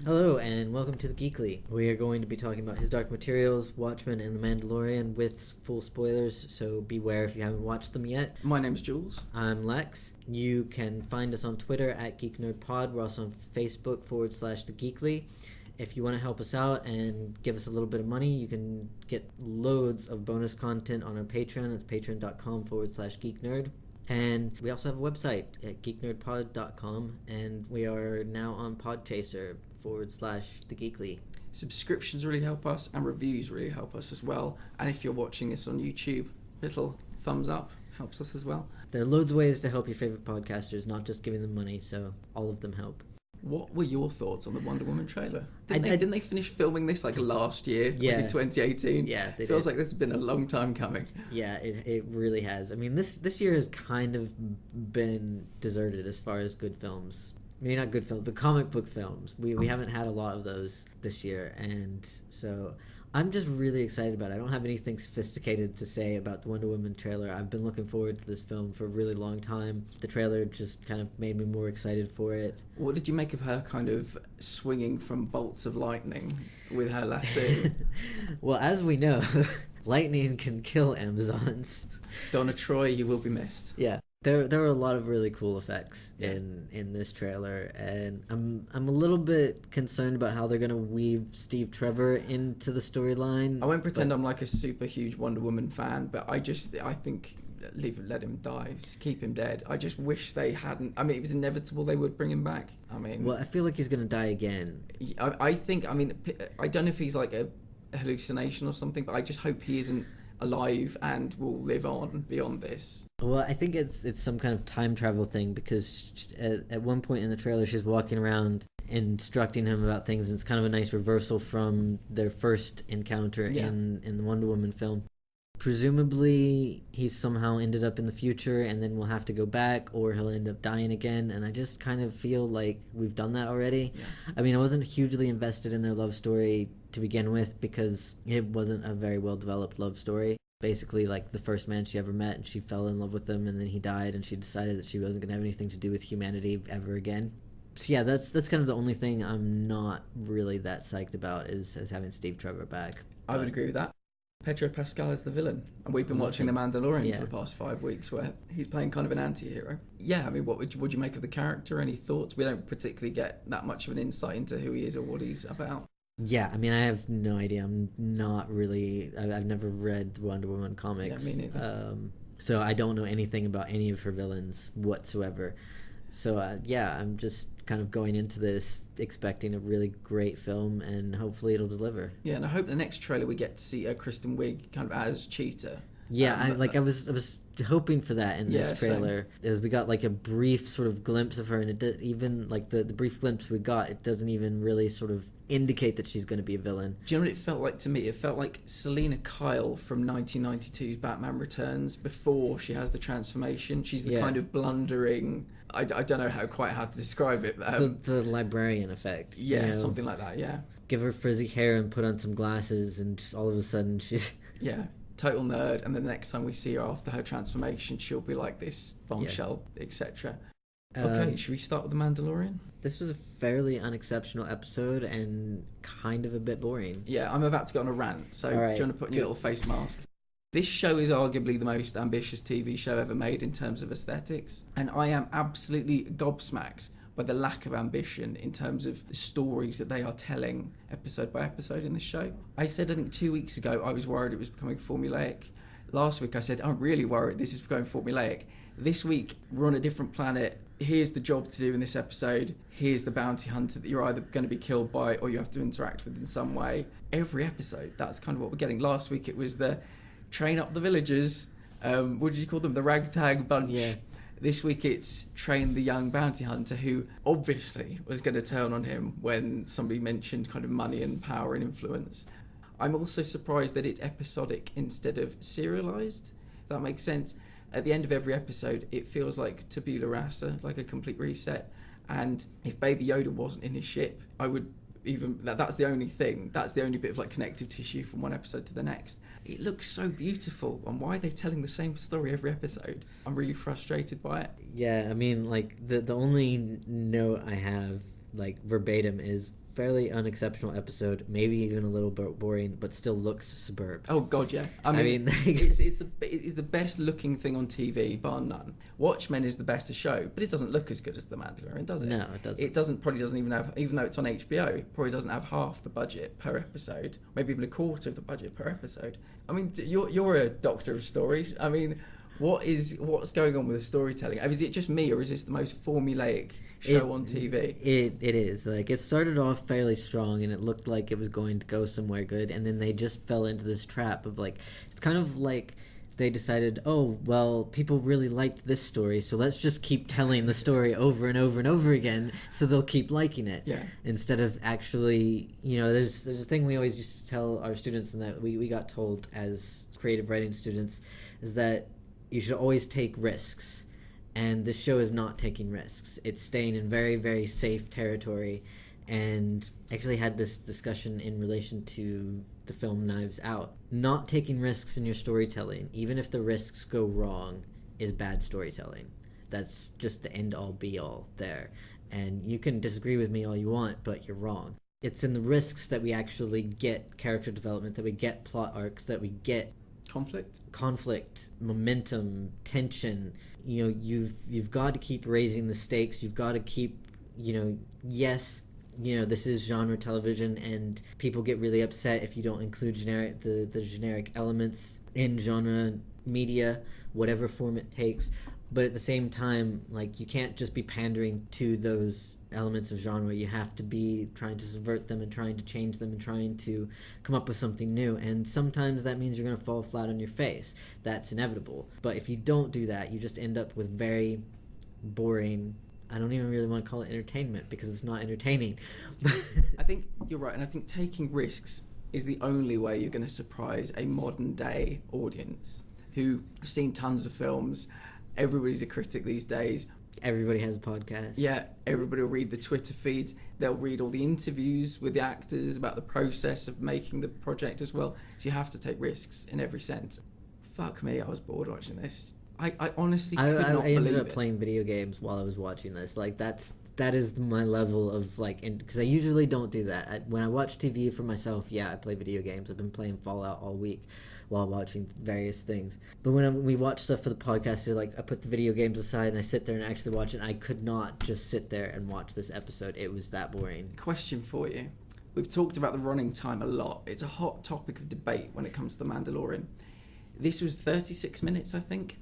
Hello and welcome to the Geekly. We are going to be talking about His Dark Materials, Watchmen, and The Mandalorian with full spoilers, so beware if you haven't watched them yet. My name's Jules. I'm Lex. You can find us on Twitter at GeekNerdPod. We're also on Facebook /The Geekly. If you want to help us out and give us a little bit of money, you can get loads of bonus content on our Patreon. It's patreon.com/geeknerd. And we also have a website at geeknerdpod.com, and we are now on Podchaser /The Geekly. Subscriptions really help us, and reviews really help us as well. And if you're watching this on YouTube, little thumbs up helps us as well. There are loads of ways to help your favorite podcasters, not just giving them money, so all of them help. What were your thoughts on the Wonder Woman trailer? Didn't they finish filming this last year? Yeah. In 2018? Yeah, they Feels did. like this has been a long time coming. Yeah, it really has. I mean, this year has kind of been deserted as far as good films. Maybe not good films, but comic book films. We haven't had a lot of those this year, and so I'm just really excited about it. I don't have anything sophisticated to say about the Wonder Woman trailer. I've been looking forward to this film for a really long time. The trailer just kind of made me more excited for it. What did you make of her kind of swinging from bolts of lightning with her lasso? Well, as we know, lightning can kill Amazons. Donna Troy, you will be missed. Yeah. There were a lot of really cool effects in this trailer, and I'm a little bit concerned about how they're gonna weave Steve Trevor into the storyline. I won't pretend I'm like a super huge Wonder Woman fan, but I think let him die. Just keep him dead. I just wish they hadn't. I mean, it was inevitable they would bring him back. I mean, well, I feel like he's gonna die again. I think. I mean, I don't know if he's like a hallucination or something, but I just hope he isn't alive and will live on beyond this. Well, I think it's some kind of time travel thing, because at one point in the trailer she's walking around instructing him about things, and it's kind of a nice reversal from their first encounter in the Wonder Woman film. Presumably he's somehow ended up in the future and then we'll have to go back, or he'll end up dying again, and I just kind of feel like we've done that already. I mean, I wasn't hugely invested in their love story to begin with, because it wasn't a very well developed love story. Basically, like, the first man she ever met, and she fell in love with him, and then he died, and she decided that she wasn't going to have anything to do with humanity ever again. So yeah, that's kind of the only thing I'm not really that psyched about, is having Steve Trevor back. I would agree with that. Pedro Pascal is the villain, and we've been watching The Mandalorian for the past 5 weeks, where he's playing kind of an anti-hero. Yeah, I mean, what would you make of the character? Any thoughts? We don't particularly get that much of an insight into who he is or what he's about. Yeah, I mean, I have no idea. I'm not really... I've never read the Wonder Woman comics. Yeah, me neither. So I don't know anything about any of her villains whatsoever. So, I'm just kind of going into this expecting a really great film, and hopefully it'll deliver. Yeah, and I hope the next trailer we get to see Kristen Wiig kind of as Cheetah. Yeah, I was hoping for that in this trailer. As we got like a brief sort of glimpse of her, and it did, even like the brief glimpse we got, it doesn't even really sort of indicate that she's going to be a villain. Do you know what it felt like to me? It felt like Selena Kyle from 1992's Batman Returns before she has the transformation. She's the kind of blundering... I don't know quite how to describe it. The librarian effect. Yeah, you know? Something like that, yeah. Give her frizzy hair and put on some glasses, and just all of a sudden she's... Yeah, total nerd, and then the next time we see her after her transformation, she'll be like this bombshell, etc. Okay, should we start with The Mandalorian? This was a fairly unexceptional episode and kind of a bit boring. Yeah, I'm about to go on a rant, so do you want to put on your little face mask? This show is arguably the most ambitious TV show ever made in terms of aesthetics, and I am absolutely gobsmacked by the lack of ambition in terms of the stories that they are telling episode by episode in this show. I said, I think 2 weeks ago, I was worried it was becoming formulaic. Last week I said, I'm really worried this is becoming formulaic. This week, we're on a different planet. Here's the job to do in this episode. Here's the bounty hunter that you're either going to be killed by or you have to interact with in some way. Every episode, that's kind of what we're getting. Last week it was the train up the villagers. What did you call them? The ragtag bunch. Yeah. This week it's train the young bounty hunter, who obviously was going to turn on him when somebody mentioned kind of money and power and influence. I'm also surprised that it's episodic instead of serialized, if that makes sense. At the end of every episode, it feels like tabula rasa, like a complete reset. And if Baby Yoda wasn't in his ship, I would even... That's the only thing. That's the only bit of like connective tissue from one episode to the next. It looks so beautiful. And why are they telling the same story every episode? I'm really frustrated by it. Yeah, I mean, like, the only note I have, like, verbatim is fairly unexceptional episode, maybe even a little bit boring, but still looks superb. Oh god, yeah. I mean it's the best looking thing on TV, bar none. Watchmen is the better show, but it doesn't look as good as The Mandalorian, does it? No, it doesn't. It probably doesn't even have, even though it's on HBO, probably doesn't have half the budget per episode, maybe even a quarter of the budget per episode. I mean, you're a doctor of stories. I mean, what's going on with the storytelling? I mean, is it just me, or is this the most formulaic show on TV? It is. Like, it started off fairly strong, and it looked like it was going to go somewhere good, and then they just fell into this trap of, like, it's kind of like they decided, oh, well, people really liked this story, so let's just keep telling the story over and over and over again, so they'll keep liking it. Yeah. Instead of actually, there's a thing we always used to tell our students, and that we got told as creative writing students, is that you should always take risks. And this show is not taking risks. It's staying in very, very safe territory. And actually had this discussion in relation to the film Knives Out. Not taking risks in your storytelling, even if the risks go wrong, is bad storytelling. That's just the end-all, be-all there. And you can disagree with me all you want, but you're wrong. It's in the risks that we actually get character development, that we get plot arcs, that we get conflict, momentum, tension. You've got to keep raising the stakes. You've got to keep, yes, this is genre television, and people get really upset if you don't include the generic elements in genre media, whatever form it takes. But at the same time, like, you can't just be pandering to those elements of genre. You have to be trying to subvert them and trying to change them and trying to come up with something new, and sometimes that means you're going to fall flat on your face. That's inevitable. But if you don't do that, you just end up with very boring, I don't even really want to call it entertainment, because it's not entertaining. I think you're right, and I think taking risks is the only way you're going to surprise a modern day audience who've seen tons of films. Everybody's a critic these days. Everybody has a podcast. Yeah, everybody will read the Twitter feeds. They'll read all the interviews with the actors about the process of making the project as well. So you have to take risks in every sense. Fuck me, I was bored watching this. I honestly could not believe it. I ended up playing video games while I was watching this. Like, that is my level of, like, because I usually don't do that. When I watch TV for myself, yeah, I play video games. I've been playing Fallout all week while watching various things. But when we watch stuff for the podcast, I put the video games aside and I sit there and actually watch it. I could not just sit there and watch this episode. It was that boring. Question for you. We've talked about the running time a lot. It's a hot topic of debate when it comes to The Mandalorian. This was 36 minutes, I think.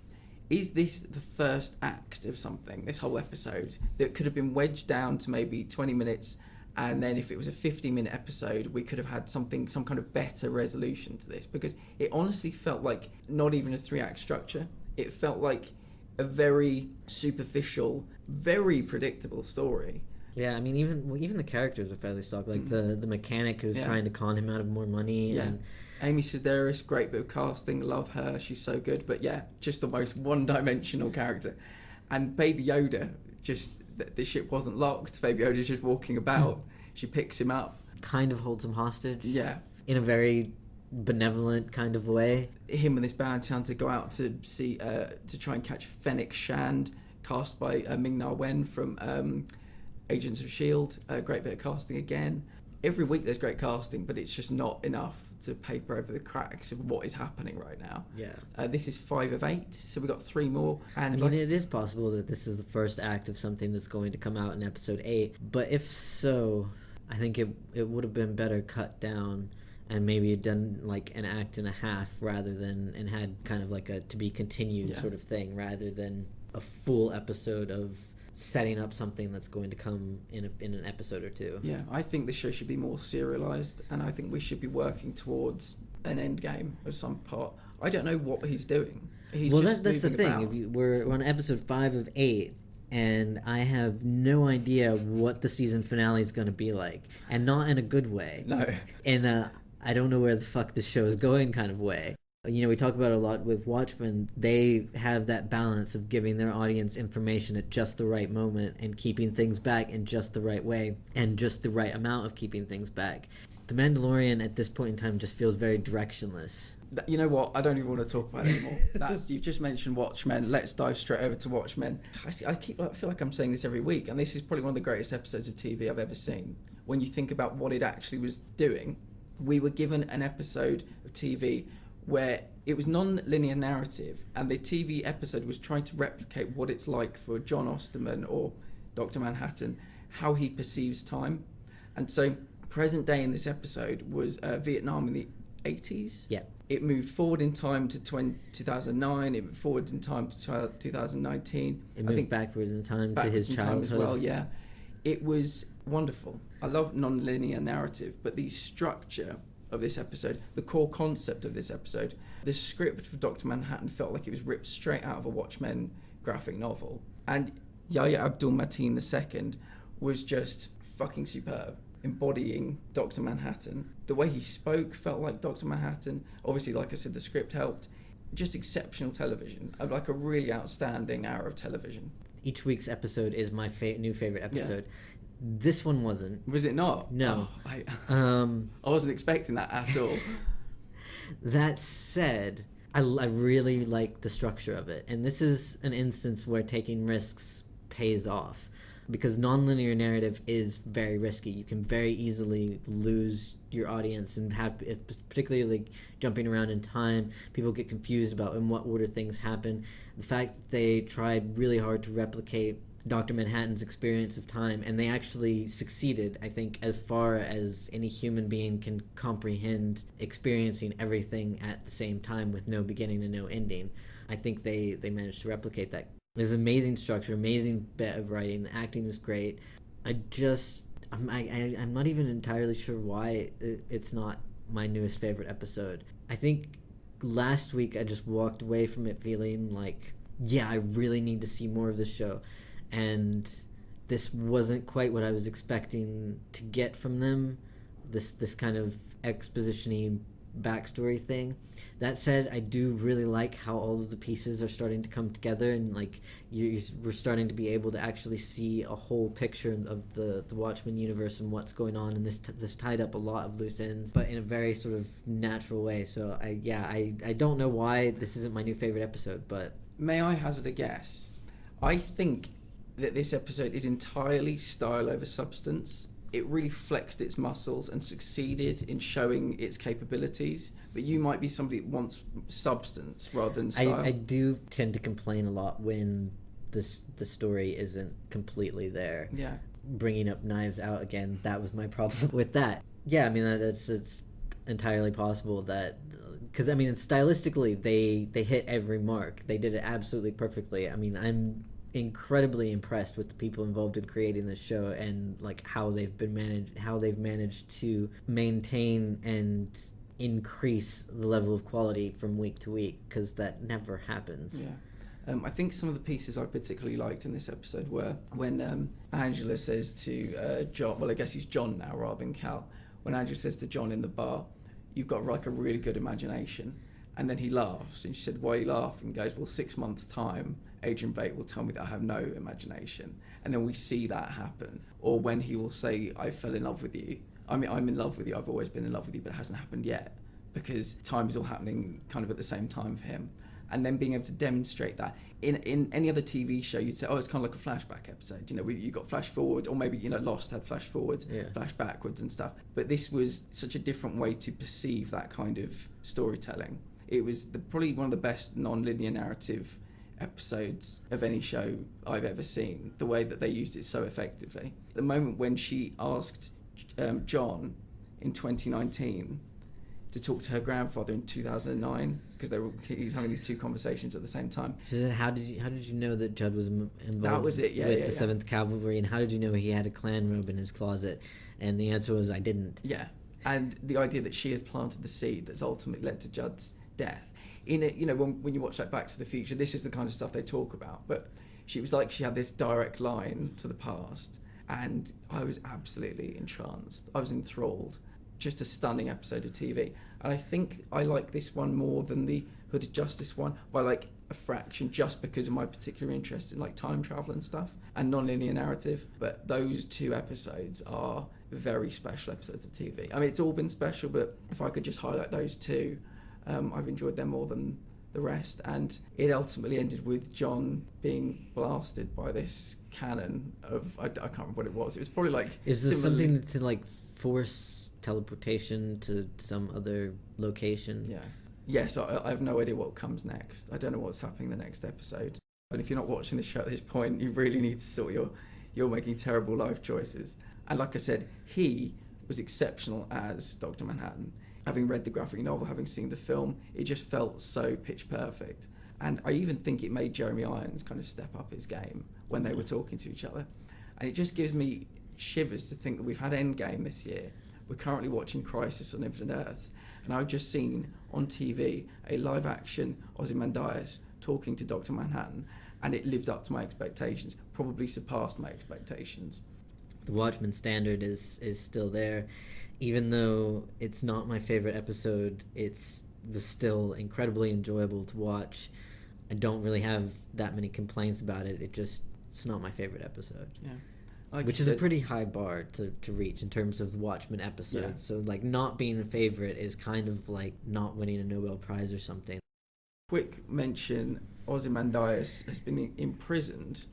Is this the first act of something, this whole episode, that could have been wedged down to maybe 20 minutes, and then if it was a 50-minute episode, we could have had some kind of better resolution to this? Because it honestly felt like not even a 3-act structure. It felt like a very superficial, very predictable story. Yeah, I mean, even the characters are fairly stock. Like the mechanic who's trying to con him out of more money. Yeah. And Amy Sedaris, great bit of casting, love her, she's so good. But yeah, just the most one-dimensional character. And Baby Yoda, just the ship wasn't locked. Baby Yoda's just walking about. She picks him up. Kind of holds him hostage. Yeah. In a very benevolent kind of way. Him and this bounty hunter go out to see to try and catch Fennec Shand, cast by Ming-Na Wen from Agents of S.H.I.E.L.D. Great bit of casting again. Every week there's great casting, but it's just not enough to paper over the cracks of what is happening right now. Yeah. This is 5 of 8, so we've got 3 more. And I mean, it is possible that this is the first act of something that's going to come out in episode 8, but if so, I think it would have been better cut down and maybe done like an act and a half and had kind of like a to be continued sort of thing, rather than a full episode of setting up something that's going to come in an episode or two. Yeah, I think the show should be more serialized, and I think we should be working towards an end game of some part. I don't know what he's doing. That's the thing. We're on episode 5 of 8, and I have no idea what the season finale is going to be like, and not in a good way. No. In a I don't know where the fuck this show is going kind of way. We talk about it a lot with Watchmen. They have that balance of giving their audience information at just the right moment and keeping things back in just the right way and just the right amount of keeping things back. The Mandalorian at this point in time just feels very directionless. You know what? I don't even want to talk about it anymore. You've just mentioned Watchmen. Let's dive straight over to Watchmen. I feel like I'm saying this every week, and this is probably one of the greatest episodes of TV I've ever seen. when you think about what it actually was doing. We were given an episode of TV where it was non-linear narrative, and the TV episode was trying to replicate what it's like for John Osterman or Dr. Manhattan, how he perceives time. And so present day in this episode was Vietnam in the 80s. Yeah. It moved forward in time to 2009. It moved forward in time to 2019. It moved backwards in time to his childhood as well. Yeah, it was wonderful. I love non-linear narrative, but the structure of this episode, the core concept of this episode, the script for Dr. Manhattan felt like it was ripped straight out of a Watchmen graphic novel, and Yahya Abdul-Mateen II was just fucking superb, embodying Dr. Manhattan. The way he spoke felt like Dr. Manhattan. Obviously, like I said, the script helped. Just exceptional television, like a really outstanding hour of television. Each week's episode is my new favorite episode. Yeah. This one wasn't. Was it not? No. Oh, I wasn't expecting that at all. That said, I really like the structure of it. And this is an instance where taking risks pays off. Because non-linear narrative is very risky. You can very easily lose your audience and have, particularly like jumping around in time, people get confused about in what order things happen. The fact that they tried really hard to replicate Dr. Manhattan's experience of time, and they actually succeeded, I think, as far as any human being can comprehend experiencing everything at the same time with no beginning and no ending. I think they managed to replicate that. There's amazing structure, amazing bit of writing. The acting is great. I'm not even entirely sure why it's not my newest favorite episode. I think last week I just walked away from it feeling like, yeah, I really need to see more of this show. And this wasn't quite what I was expecting to get from them, this kind of exposition-y backstory thing. That said, I do really like how all of the pieces are starting to come together, and like we're starting to be able to actually see a whole picture of the Watchmen universe and what's going on, and this tied up a lot of loose ends, but in a very sort of natural way. So I don't know why this isn't my new favorite episode, but may I hazard a guess? I think that this episode is entirely style over substance. It really flexed its muscles and succeeded in showing its capabilities. But you might be somebody that wants substance rather than style. I do tend to complain a lot when the story isn't completely there. Yeah. Bringing up Knives Out again, that was my problem with that. Yeah, I mean, it's entirely possible that... Because, I mean, stylistically, they hit every mark. They did it absolutely perfectly. I mean, I'm incredibly impressed with the people involved in creating this show and like how they've managed to maintain and increase the level of quality from week to week, because that never happens. Yeah. I think some of the pieces I particularly liked in this episode were when Angela says to John, well, I guess he's John now rather than Cal, when Angela says to John in the bar, "You've got like a really good imagination," and then he laughs, and she said, "Why are you laughing?" He goes, "Well, 6 months' time, Adrian Veidt will tell me that I have no imagination." And then we see that happen. Or when he will say, "I fell in love with you." I mean, I'm in love with you. I've always been in love with you, but it hasn't happened yet, because time is all happening kind of at the same time for him. And then being able to demonstrate that. In any other TV show, you'd say, oh, it's kind of like a flashback episode. You know, you got flash forward, or maybe, you know, Lost had flash forwards, flash backwards and stuff. But this was such a different way to perceive that kind of storytelling. It was probably one of the best non-linear narrative episodes of any show I've ever seen, the way that they used it so effectively. The moment when she asked John in 2019 to talk to her grandfather in 2009, because he's having these two conversations at the same time. She said, how did you know that Judd was involved that was it, with the 7th Cavalry, and how did you know he had a clan robe in his closet? And the answer was, I didn't. Yeah, and the idea that she has planted the seed that's ultimately led to Judd's death. In it, you know, when you watch like Back to the Future, this is the kind of stuff they talk about. But she was like, she had this direct line to the past, and I was absolutely entranced. I was enthralled. Just a stunning episode of TV. And I think I like this one more than the Hood of Justice one by like a fraction, just because of my particular interest in like time travel and stuff and non-linear narrative. But those two episodes are very special episodes of TV. I mean, it's all been special, but if I could just highlight those two, I've enjoyed them more than the rest, and it ultimately ended with Jon being blasted by this cannon of I can't remember what it was. It was probably like is this something to like force teleportation to some other location? Yeah. Yes, I have no idea what comes next. I don't know what's happening the next episode. But if you're not watching the show at this point, you really need to sort you're making terrible life choices. And like I said, he was exceptional as Dr. Manhattan. Having read the graphic novel, having seen the film, it just felt so pitch perfect. And I even think it made Jeremy Irons kind of step up his game when they were talking to each other. And it just gives me shivers to think that we've had Endgame this year. We're currently watching Crisis on Infinite Earths. And I've just seen on TV a live-action Ozymandias talking to Dr. Manhattan. And it lived up to my expectations, probably surpassed my expectations. The Watchmen standard is still there. Even though it's not my favorite episode, was still incredibly enjoyable to watch. I don't really have that many complaints about it. It's not my favorite episode. Yeah. Which is a pretty high bar to reach in terms of the Watchmen episodes. Yeah. So like not being a favorite is kind of like not winning a Nobel Prize or something. Quick mention, Ozymandias has been imprisoned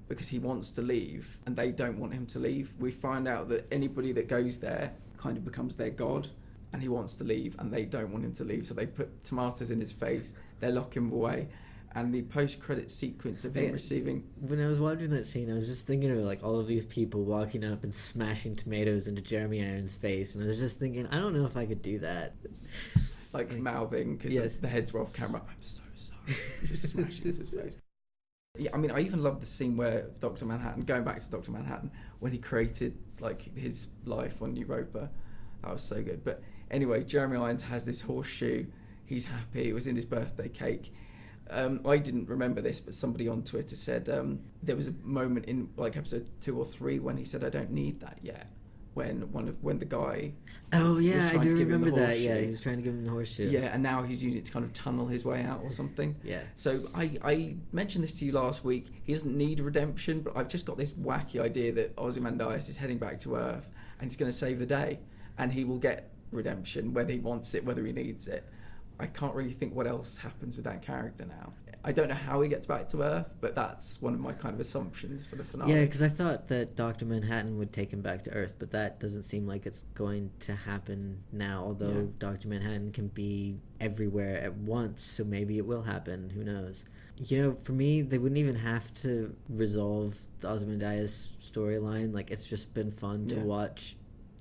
because he wants to leave and they don't want him to leave. We find out that anybody that goes there kind of becomes their god, and he wants to leave and they don't want him to leave, so they put tomatoes in his face, they lock him away. And the post-credit sequence of him receiving... When I was watching that scene, I was just thinking of like all of these people walking up and smashing tomatoes into Jeremy Irons' face, and I was just thinking, I don't know if I could do that. Like mouthing, because yes. the heads were off camera, I'm so sorry, just smashing into his face. Yeah, I mean, I even love the scene where Dr. Manhattan, going back to Dr. Manhattan, when he created like his life on Europa, that was so good. But anyway, Jeremy Irons has this horseshoe, he's happy, it was in his birthday cake. I didn't remember this, but somebody on Twitter said there was a moment in like episode 2 or 3 when he said, "I don't need that yet." When the guy was trying to remember that. Yeah, he was trying to give him the horseshoe. Yeah, and now he's using it to kind of tunnel his way out or something. Yeah. So I mentioned this to you last week. He doesn't need redemption, but I've just got this wacky idea that Ozymandias is heading back to Earth and he's going to save the day, and he will get redemption whether he wants it, whether he needs it. I can't really think what else happens with that character now. I don't know how he gets back to Earth, but that's one of my kind of assumptions for the finale. Yeah, because I thought that Dr. Manhattan would take him back to Earth, but that doesn't seem like it's going to happen now, although Dr. Manhattan can be everywhere at once, so maybe it will happen. Who knows? You know, for me, they wouldn't even have to resolve the Ozymandias storyline. Like, it's just been fun to watch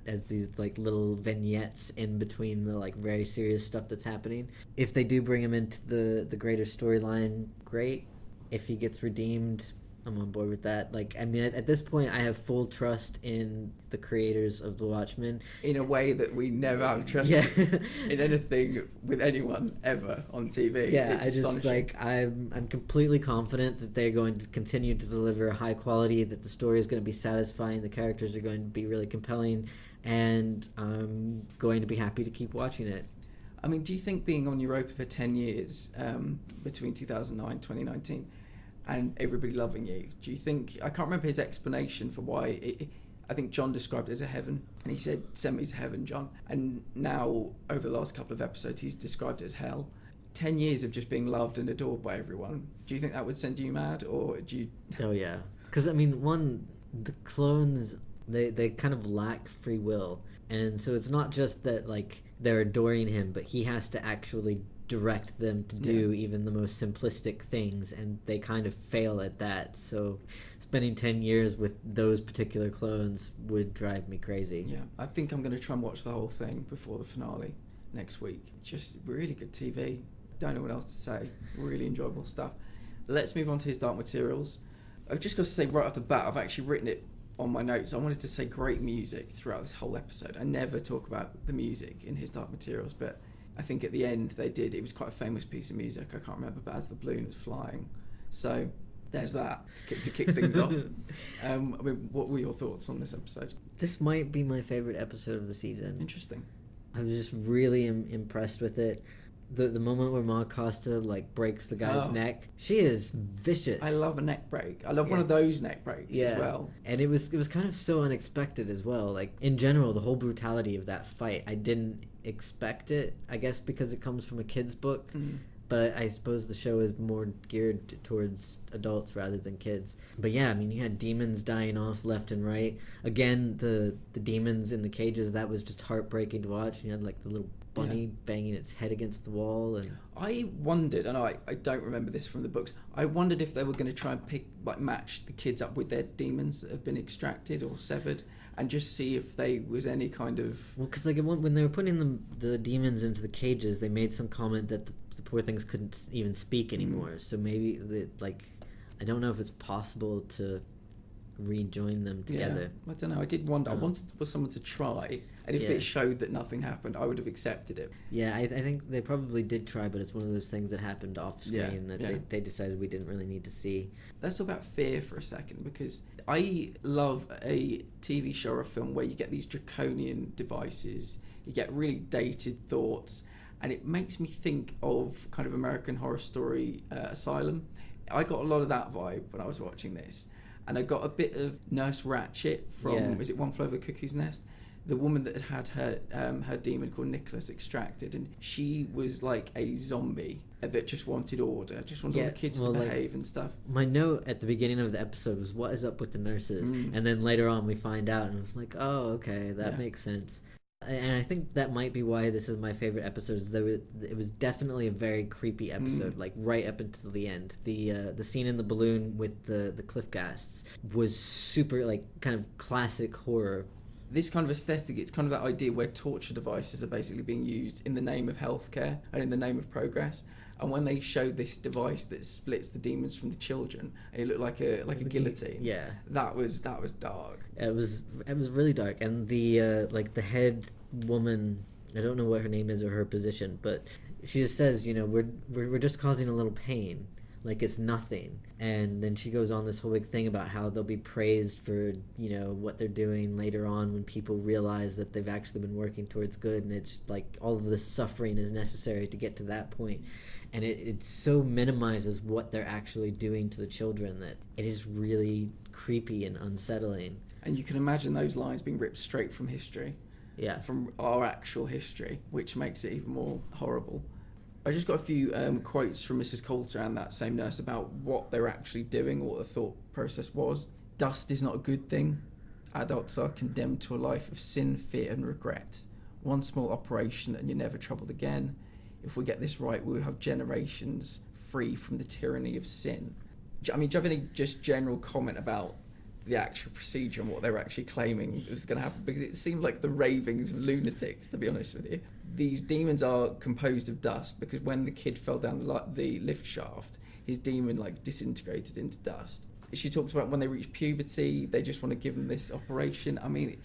as these like little vignettes in between the like very serious stuff that's happening. If they do bring him into the greater storyline, great. If he gets redeemed, I'm on board with that. Like, I mean, at this point, I have full trust in the creators of The Watchmen. In a way that we never have trusted in anything with anyone ever on TV. Yeah, it's astonishing. I'm completely confident that they're going to continue to deliver high quality, that the story is going to be satisfying, the characters are going to be really compelling, and I'm going to be happy to keep watching it. I mean, do you think being on Europa for 10 years, between 2009 and 2019, and everybody loving you, do you think... I can't remember his explanation for why... I think John described it as a heaven, and he said, "Send me to heaven, John." And now, over the last couple of episodes, he's described it as hell. 10 years of just being loved and adored by everyone. Do you think that would send you mad, or do you... Oh, yeah. Because, I mean, the clones, they kind of lack free will. And so it's not just that, like, they're adoring him, but he has to actually direct them to do even the most simplistic things, and they kind of fail at that. So spending 10 years with those particular clones would drive me crazy. Yeah, I think I'm going to try and watch the whole thing before the finale next week. Just really good TV. Don't know what else to say. Really enjoyable stuff. Let's move on to his Dark Materials. I've just got to say right off the bat, I've actually written it on my notes. I wanted to say great music throughout this whole episode. I never talk about the music in his Dark Materials, but I think at the end they did. It was quite a famous piece of music. I can't remember, but as the balloon is flying. So there's that to kick things off. I mean, what were your thoughts on this episode? This might be my favorite episode of the season. Interesting. I was just really impressed with it. The moment where Ma Costa like breaks the guy's neck, she is vicious. I love a neck break. I love one of those neck breaks as well. And it was kind of so unexpected as well. Like, in general, the whole brutality of that fight, I didn't expect it. I guess because it comes from a kid's book. but I suppose the show is more geared towards adults rather than kids. But yeah, I mean, you had demons dying off left and right. Again, the demons in the cages, that was just heartbreaking to watch. You had like the little bunny banging its head against the wall. And I wondered, and I don't remember this from the books, I wondered if they were going to try and match the kids up with their demons that have been extracted or severed, and just see if they was any kind of... Well, because like when they were putting the demons into the cages, they made some comment that the poor things couldn't even speak anymore. So maybe, I don't know if it's possible to rejoin them together. Yeah, I don't know. I did wonder. I wanted for someone to try, and if it showed that nothing happened, I would have accepted it. Yeah, I think they probably did try, but it's one of those things that happened off screen that they decided we didn't really need to see. Let's talk about fear for a second, because I love a TV show or a film where you get these draconian devices, you get really dated thoughts, and it makes me think of kind of American Horror Story Asylum. I got a lot of that vibe when I was watching this. And I got a bit of Nurse Ratched from, is it One Flew Over the Cuckoo's Nest? The woman that had her demon called Nicholas extracted, and she was like a zombie that just wanted order, just wanted all the kids to behave and stuff. My note at the beginning of the episode was, what is up with the nurses? And then later on we find out, and it was like, oh, okay, that makes sense. And I think that might be why this is my favorite episode. It was definitely a very creepy episode, like right up until the end. The scene in the balloon with the cliff ghasts was super, like, kind of classic horror. This kind of aesthetic, it's kind of that idea where torture devices are basically being used in the name of healthcare and in the name of progress. And when they showed this device that splits the demons from the children, it looked like a guillotine. Yeah, that was dark. It was really dark, and the the head woman, I don't know what her name is or her position, but she just says, we're just causing a little pain, like it's nothing. And then she goes on this whole big thing about how they'll be praised for what they're doing later on when people realize that they've actually been working towards good, and it's like all of this suffering is necessary to get to that point. And it so minimizes what they're actually doing to the children that it is really creepy and unsettling. And you can imagine those lines being ripped straight from history. Yeah. From our actual history, which makes it even more horrible. I just got a few quotes from Mrs. Coulter and that same nurse about what they're actually doing, what the thought process was. Dust is not a good thing. Adults are condemned to a life of sin, fear and regret. One small operation and you're never troubled again. If we get this right, we'll have generations free from the tyranny of sin. I mean, do you have any just general comment about the actual procedure and what they were actually claiming was going to happen? Because it seemed like the ravings of lunatics, to be honest with you. These demons are composed of dust, because when the kid fell down the lift shaft, his demon disintegrated into dust. She talked about when they reach puberty, they just want to give them this operation. I mean,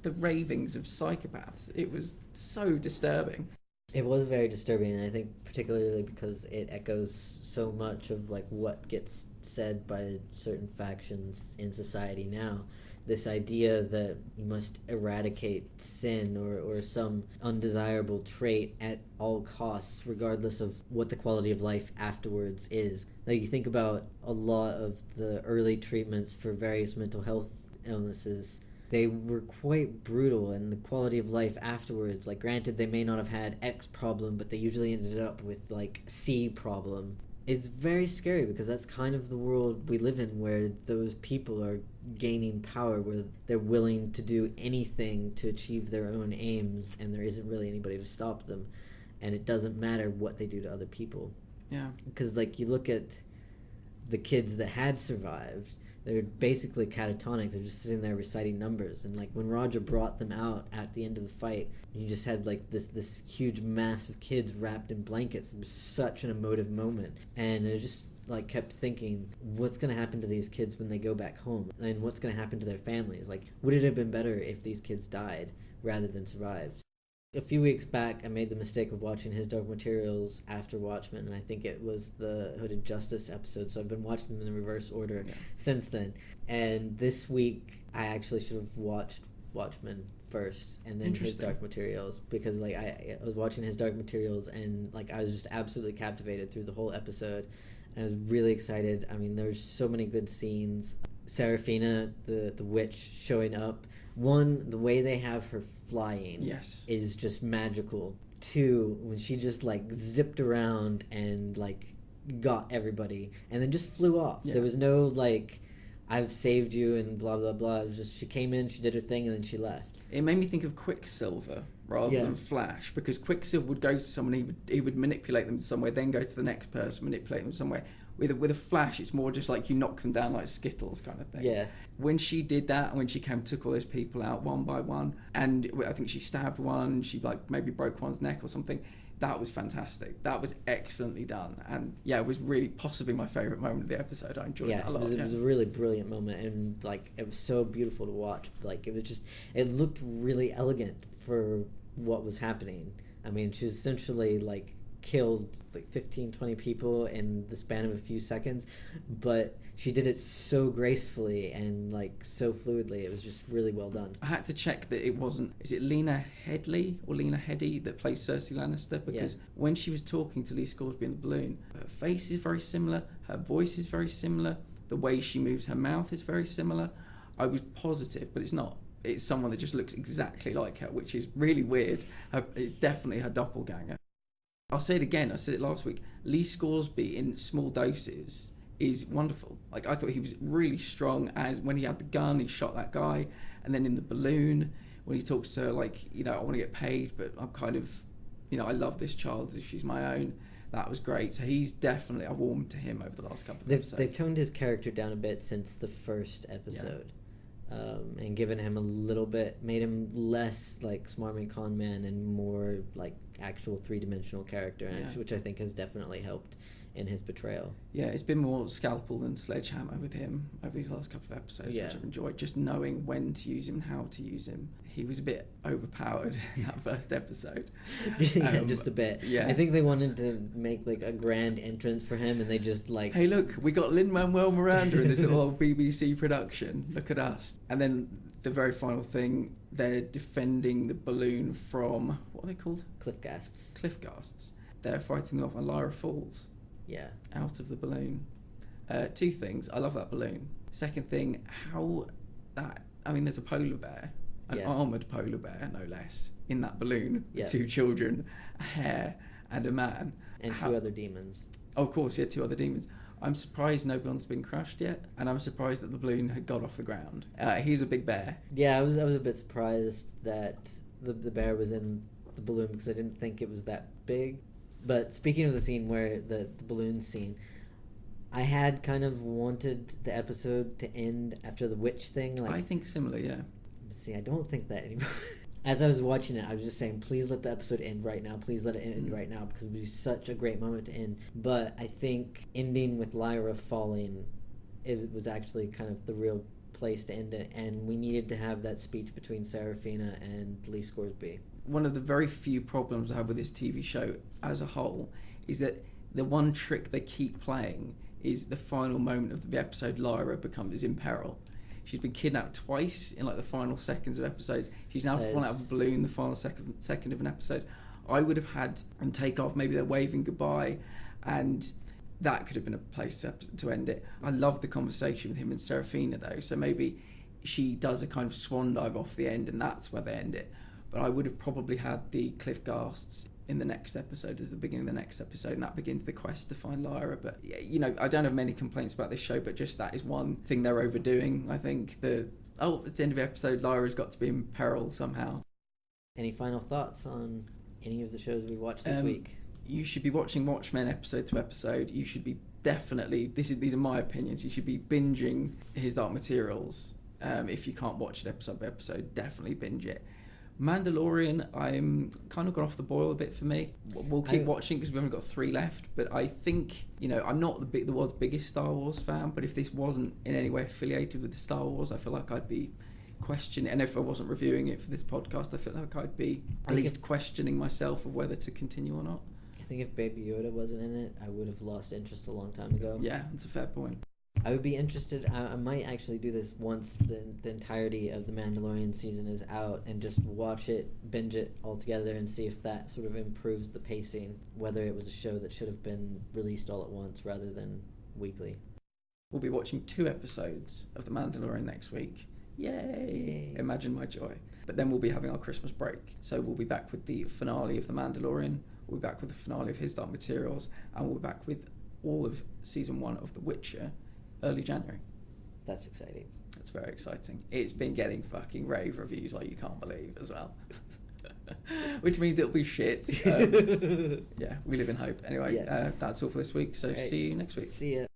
the ravings of psychopaths. It was so disturbing. It was very disturbing, and I think particularly because it echoes so much of what gets said by certain factions in society now. This idea that you must eradicate sin or some undesirable trait at all costs, regardless of what the quality of life afterwards is. Like, you think about a lot of the early treatments for various mental health illnesses, they were quite brutal, and the quality of life afterwards, granted they may not have had X problem, but they usually ended up with C problem. It's very scary, because that's kind of the world we live in, where those people are gaining power, where they're willing to do anything to achieve their own aims, and there isn't really anybody to stop them, and it doesn't matter what they do to other people. Yeah. Because you look at the kids that had survived, they're basically catatonic. They're just sitting there reciting numbers. And when Roger brought them out at the end of the fight, you just had this huge mass of kids wrapped in blankets. It was such an emotive moment. And I just kept thinking, what's going to happen to these kids when they go back home? And what's going to happen to their families? Would it have been better if these kids died rather than survived? A few weeks back, I made the mistake of watching His Dark Materials after Watchmen, and I think it was the Hooded Justice episode, so I've been watching them in the reverse order since then. And this week, I actually should have watched Watchmen first, and then His Dark Materials, because I was watching His Dark Materials, and I was just absolutely captivated through the whole episode, and I was really excited. I mean, there's so many good scenes. Serafina, the witch, showing up. One, the way they have her flying is just magical. 2 when she just like zipped around and like got everybody and then just flew off. There was no like, I've saved you and blah blah blah. It was just she came in, she did her thing, and then she left. It made me think of Quicksilver rather than Flash, because Quicksilver would go to someone, he would manipulate them somewhere, then go to the next person, manipulate them somewhere. With a Flash, it's more just like you knock them down like Skittles kind of thing. Yeah. When she did that, and when she took all those people out one by one, and I think she stabbed one, she like maybe broke one's neck or something, that was fantastic. That was excellently done. And yeah, it was really possibly my favourite moment of the episode. I enjoyed that a lot. It was a really brilliant moment, and like it was so beautiful to watch. Like it looked really elegant for what was happening. I mean, she was essentially like killed like 15-20 people in the span of a few seconds, but she did it so gracefully and like so fluidly. It was just really well done. I had to check that it wasn't, is it Lena Headey that plays Cersei Lannister? Because when she was talking to Lee Scoresby in the balloon, her face is very similar, her voice is very similar, the way she moves her mouth is very similar. I was positive, but it's not. It's someone that just looks exactly like her, which is really weird. It's definitely her doppelganger. I'll say it again, I said it last week, Lee Scoresby in small doses is wonderful. Like, I thought he was really strong as when he had the gun, he shot that guy, and then in the balloon, when he talks to her, like, you know, I want to get paid, but I'm kind of, you know, I love this child as if she's my own. That was great. So he's definitely, I've warmed to him over the last couple of episodes. They've toned his character down a bit since the first episode. And given him a little bit, made him less like smarmy con man and more like actual three-dimensional character, which I think has definitely helped in his portrayal. Yeah, it's been more scalpel than sledgehammer with him over these last couple of episodes, which I've enjoyed. Just knowing when to use him and how to use him. He was a bit overpowered in that first episode. Just a bit. Yeah. I think they wanted to make like a grand entrance for him, and they just like, hey, look, we got Lin-Manuel Miranda in this little old BBC production. Look at us. And then the very final thing, they're defending the balloon from, what are they called? Cliff ghasts. They're fighting them off, and Lyra falls. Yeah. Out of the balloon. 2 things. I love that balloon. Second thing, there's a polar bear, an armoured polar bear, no less, in that balloon with 2 children, a hare, and a man. And 2 other demons. Oh, of course, 2 other demons. I'm surprised no one's been crushed yet, and I'm surprised that the balloon had got off the ground. He's a big bear. Yeah, I was a bit surprised that the bear was in the balloon because I didn't think it was that big. But speaking of the scene where the balloon scene, I had kind of wanted the episode to end after the witch thing. Like, I think similar, yeah. See, I don't think that anymore. As I was watching it, I was just saying, please let the episode end right now. Please let it end right now, because it would be such a great moment to end. But I think ending with Lyra falling, it was actually kind of the real place to end it. And we needed to have that speech between Serafina and Lee Scoresby. One of the very few problems I have with this TV show as a whole is that the one trick they keep playing is the final moment of the episode, Lyra is in peril. She's been kidnapped twice in like the final seconds of episodes. She's now fallen out of a balloon the final second of an episode. I would have had them take off, maybe they're waving goodbye, and that could have been a place to end it. I love the conversation with him and Serafina though, so maybe she does a kind of swan dive off the end and that's where they end it. But I would have probably had the cliff ghasts in the next episode as the beginning of the next episode, and that begins the quest to find Lyra. But, you know, I don't have many complaints about this show, but just that is one thing they're overdoing, I think. At the end of the episode, Lyra's got to be in peril somehow. Any final thoughts on any of the shows we watched this week? You should be watching Watchmen episode to episode. You should be definitely, these are my opinions, you should be binging His Dark Materials. If you can't watch it episode by episode, definitely binge it. Mandalorian, I'm kind of gone off the boil a bit for me. We'll keep watching because we've only got 3 left. But I think, you know, I'm not the world's biggest Star Wars fan, but if this wasn't in any way affiliated with the Star Wars, I feel like I'd be questioning. And if I wasn't reviewing it for this podcast, I feel like I'd be at least questioning myself of whether to continue or not. I think if Baby Yoda wasn't in it, I would have lost interest a long time ago. Yeah, that's a fair point. I would be interested. I might actually do this once the entirety of the Mandalorian season is out and just watch it, binge it all together, and see if that sort of improves the pacing, whether it was a show that should have been released all at once rather than weekly. We'll be watching 2 episodes of The Mandalorian next week. Yay! Imagine my joy. But then we'll be having our Christmas break. So we'll be back with the finale of The Mandalorian. We'll be back with the finale of His Dark Materials. And we'll be back with all of Season 1 of The Witcher early January. That's exciting. That's very exciting. It's been getting fucking rave reviews like you can't believe as well. Which means it'll be shit. Yeah, we live in hope. Anyway, that's all for this week. So see you next week. See ya.